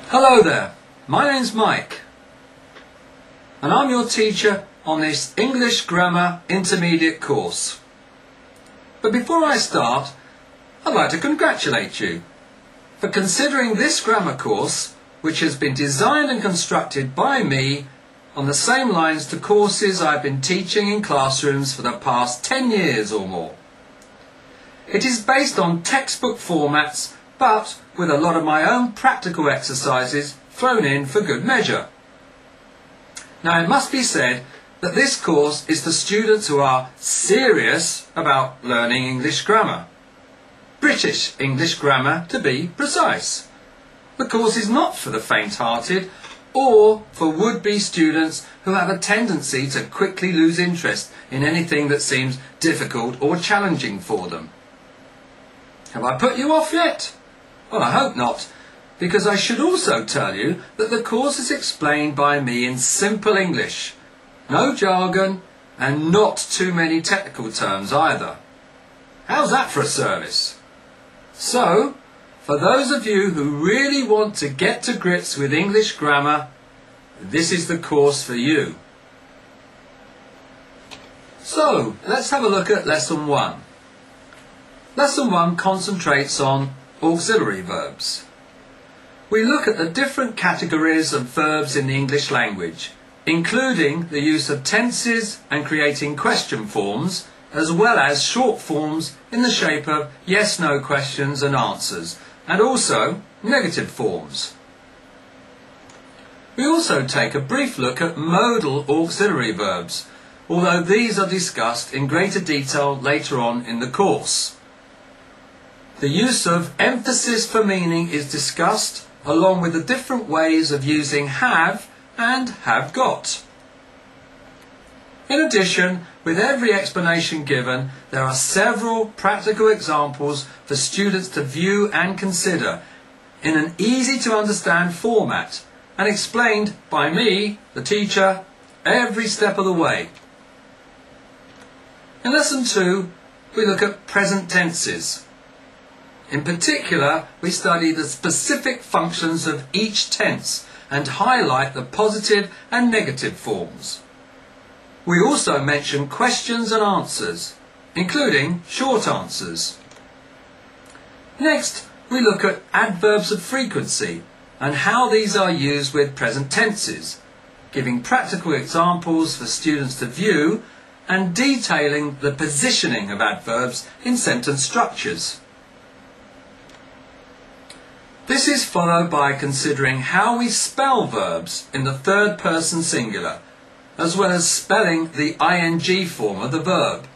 Hello there, my name's Mike and I'm your teacher on this English Grammar Intermediate course. But before I start, I'd like to congratulate you for considering this grammar course, which has been designed and constructed by me on the same lines to courses I've been teaching in classrooms for the past 10 years or more. It is based on textbook formats, but with a lot of my own practical exercises thrown in for good measure. Now it must be said that this course is for students who are serious about learning English grammar. British English grammar to be precise. The course is not for the faint-hearted or for would-be students who have a tendency to quickly lose interest in anything that seems difficult or challenging for them. Have I put you off yet? Well, I hope not, because I should also tell you that the course is explained by me in simple English, no jargon and not too many technical terms either. How's that for a service? So, for those of you who really want to get to grips with English grammar, this is the course for you. So, let's have a look at Lesson 1. Lesson 1 concentrates on auxiliary verbs. We look at the different categories of verbs in the English language, including the use of tenses and creating question forms, as well as short forms in the shape of yes-no questions and answers, and also negative forms. We also take a brief look at modal auxiliary verbs, although these are discussed in greater detail later on in the course. The use of emphasis for meaning is discussed, along with the different ways of using have and have got. In addition, with every explanation given, there are several practical examples for students to view and consider in an easy to understand format and explained by me, the teacher, every step of the way. In Lesson 2, we look at present tenses. In particular, we study the specific functions of each tense and highlight the positive and negative forms. We also mention questions and answers, including short answers. Next, we look at adverbs of frequency and how these are used with present tenses, giving practical examples for students to view and detailing the positioning of adverbs in sentence structures. This is followed by considering how we spell verbs in the third person singular, as well as spelling the ing form of the verb.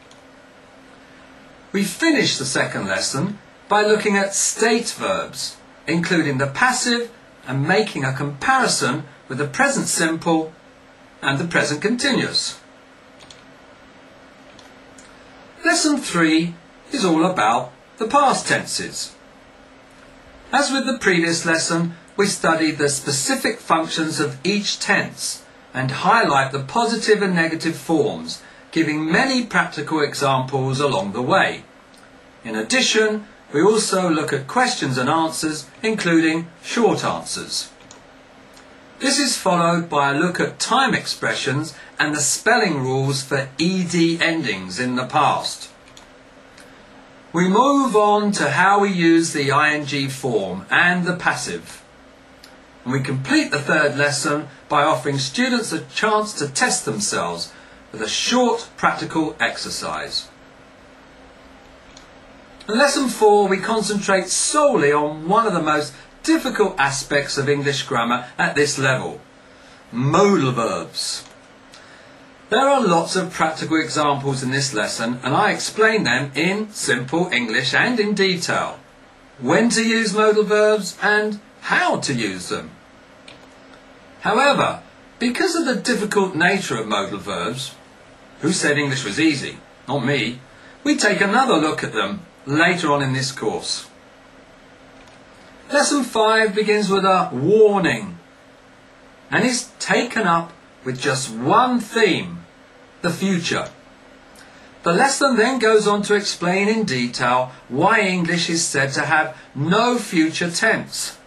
We finish the second lesson by looking at state verbs, including the passive and making a comparison with the present simple and the present continuous. Lesson 3 is all about the past tenses. As with the previous lesson, we study the specific functions of each tense and highlight the positive and negative forms, giving many practical examples along the way. In addition, we also look at questions and answers, including short answers. This is followed by a look at time expressions and the spelling rules for ed endings in the past. We move on to how we use the ing form and the passive. And we complete the third lesson by offering students a chance to test themselves with a short practical exercise. In Lesson 4, we concentrate solely on one of the most difficult aspects of English grammar at this level: modal verbs. There are lots of practical examples in this lesson and I explain them in simple English and in detail. When to use modal verbs and how to use them. However, because of the difficult nature of modal verbs, who said English was easy? Not me. We take another look at them later on in this course. Lesson 5 begins with a warning and is taken up with just one theme: the future. The lesson then goes on to explain in detail why English is said to have no future tense.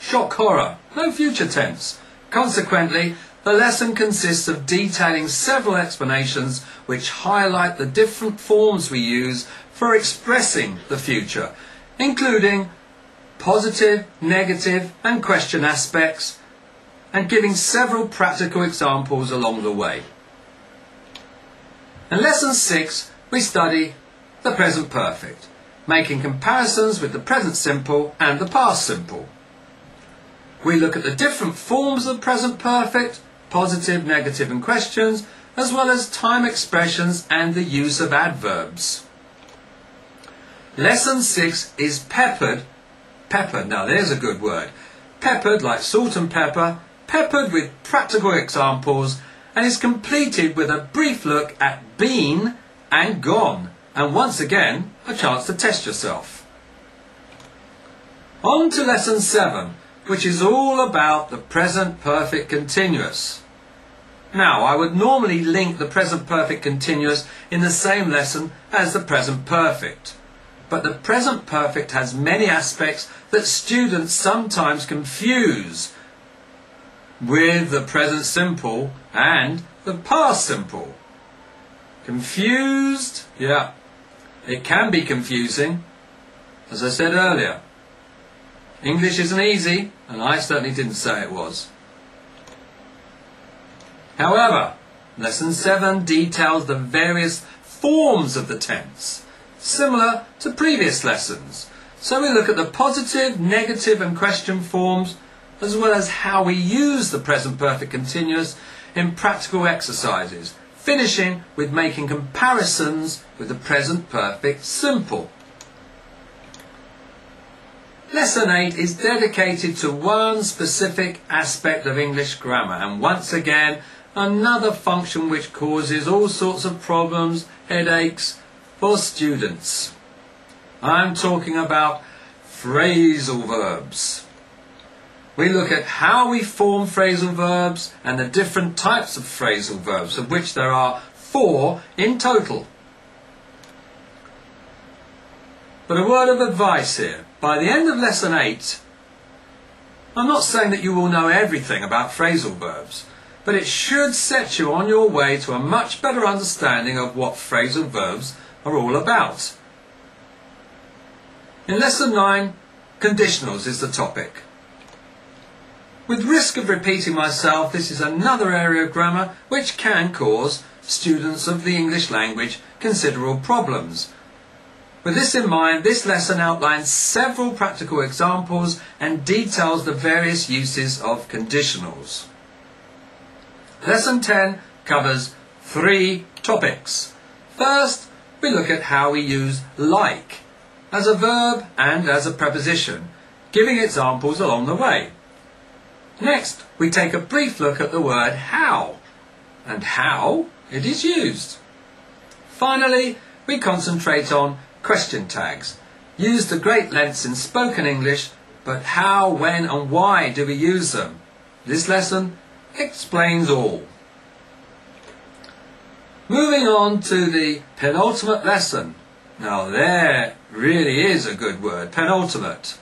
shock horror, no future tense. Consequently, the lesson consists of detailing several explanations which highlight the different forms we use for expressing the future, including positive, negative and question aspects, and giving several practical examples along the way. In Lesson 6, we study the present perfect, making comparisons with the present simple and the past simple. We look at the different forms of present perfect, positive, negative and questions, as well as time expressions and the use of adverbs. Lesson 6 is peppered, now there's a good word, peppered like salt and pepper, peppered with practical examples, and is completed with a brief look at been and gone, and once again a chance to test yourself. On to Lesson 7, which is all about the present perfect continuous. Now, I would normally link the present perfect continuous in the same lesson as the present perfect, but the present perfect has many aspects that students sometimes confuse with the present simple and the past simple. Confused? Yeah, it can be confusing, as I said earlier. English isn't easy, and I certainly didn't say it was. However, Lesson 7 details the various forms of the tense, similar to previous lessons. So we look at the positive, negative and question forms, as well as how we use the present perfect continuous in practical exercises, finishing with making comparisons with the present perfect simple. Lesson 8 is dedicated to one specific aspect of English grammar, and once again another function which causes all sorts of problems, headaches for students. I'm talking about phrasal verbs. We look at how we form phrasal verbs and the different types of phrasal verbs, of which there are 4 in total. But a word of advice here. By the end of Lesson 8, I'm not saying that you will know everything about phrasal verbs, but it should set you on your way to a much better understanding of what phrasal verbs are all about. In Lesson 9, conditionals is the topic. With risk of repeating myself, this is another area of grammar which can cause students of the English language considerable problems. With this in mind, this lesson outlines several practical examples and details the various uses of conditionals. Lesson 10 covers 3 topics. First, we look at how we use like as a verb and as a preposition, giving examples along the way. Next, we take a brief look at the word how and how it is used. Finally, we concentrate on question tags, used to great lengths in spoken English, but how, when and why do we use them? This lesson explains all. Moving on to the penultimate lesson. Now there really is a good word, penultimate.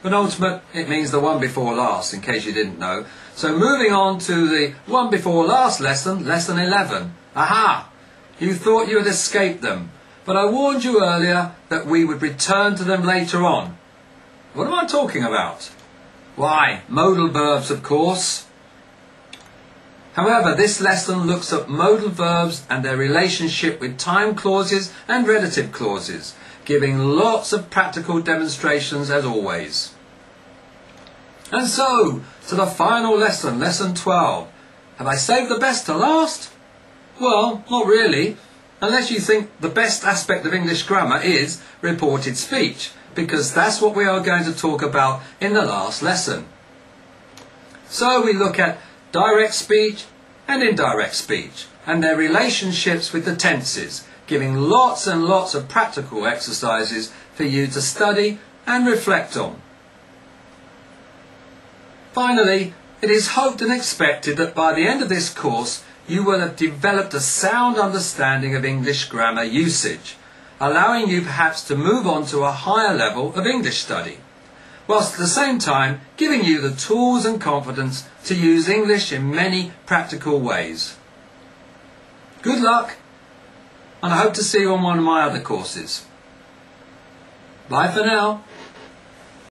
Penultimate, it means the one before last, in case you didn't know. So moving on to the one before last lesson, lesson 11. Aha! You thought you had escaped them, but I warned you earlier that we would return to them later on. What am I talking about? Why, modal verbs, of course. However, this lesson looks at modal verbs and their relationship with time clauses and relative clauses, giving lots of practical demonstrations as always. And so, to the final lesson, lesson 12. Have I saved the best to last? Well, not really, unless you think the best aspect of English grammar is reported speech, because that's what we are going to talk about in the last lesson. So we look at direct speech and indirect speech and their relationships with the tenses, giving lots and lots of practical exercises for you to study and reflect on. Finally, it is hoped and expected that by the end of this course you will have developed a sound understanding of English grammar usage, allowing you perhaps to move on to a higher level of English study. whilst at the same time giving you the tools and confidence to use English in many practical ways. Good luck, and I hope to see you on one of my other courses. Bye for now.